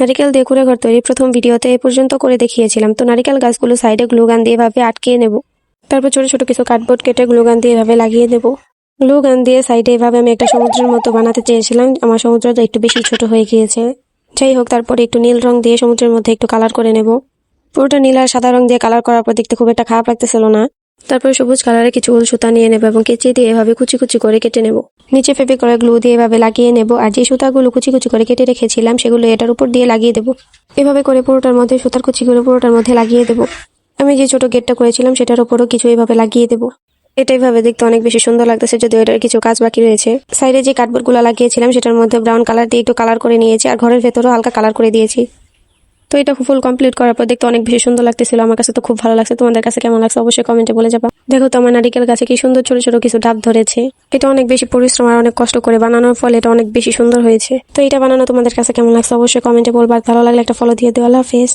নারিকেল দিয়ে কুঁড়ে ঘর তৈরি প্রথম ভিডিওতে এ পর্যন্ত করে দেখিয়েছিলাম। তো নারিকেল গাছগুলো সাইডে গ্লু গান দিয়ে এভাবে আটকিয়ে নেব। তারপর ছোট ছোট কিছু কার্ডবোর্ড কেটে গ্লু গান দিয়ে এভাবে লাগিয়ে দেব। গ্লু গান দিয়ে সাইডে এভাবে আমি একটা সমুদ্রের মতো বানাতে চেয়েছিলাম। আমার সমুদ্রটা একটু বেশি ছোট হয়ে গিয়েছে। যাই হোক, তারপরে একটু নীল রং দিয়ে সমুদ্রের মধ্যে একটু কালার করে নেব। পুরোটা নীল আর সাদা রং দিয়ে কালার করার পর দেখতে খুব একটা খারাপ লাগতেছিল না। তারপরে সবুজ কালারে কিছু উল সুতা নিয়ে নেব এবং কেচি দিয়ে এভাবে কুচি কুচি করে কেটে নেব। নিচে ফেভিকলের গ্লু দিয়ে এভাবে লাগিয়ে নেব। আর যে সুতাগুলো কুচি কুচি করে কেটে রেখেছিলাম সেগুলো এটার উপর দিয়ে লাগিয়ে দেব। এভাবে করে পুরোটার মধ্যে সুতার কুচিগুলো পুরোটার মধ্যে লাগিয়ে দেব। আমি যে ছোট গেটটা করেছিলাম সেটার উপরও কিছু এভাবে লাগিয়ে দেব। এটা এইভাবে দেখতে অনেক বেশি সুন্দর লাগতেছে, যদিও এটার কিছু কাজ বাকি রয়েছে। সাইডে যে কার্ডবোর্ড গুলো লাগিয়েছিলাম সেটার মধ্যে ব্রাউন কালার দিয়ে একটু কালার করে নিয়েছি আর ঘরের ভেতরেও হালকা কালার করে দিয়েছি। তো এটা ফুল কমপ্লিট করার পর দেখতে অনেক বেশি সুন্দর লাগতেছিল। আমার কাছে তো খুব ভালো লাগছে। তোমাদের কাছে কেমন লাগছে অবশ্যই কমেন্টে বলে যাবা। দেখো তো আমার নারিকেল গাছে কি সুন্দর ছোট ছোট কিছু ডাব ধরেছে। এটা অনেক বেশি পরিশ্রম আর অনেক কষ্ট করে বানানোর ফলে এটা অনেক বেশি সুন্দর হয়েছে। তো এটা বানানো তোমাদের কাছে কেমন লাগছে অবশ্যই কমেন্টে বলবা। ভালো লাগলে একটা ফলো দিয়ে দিও। আল্লাহ হাফেজ।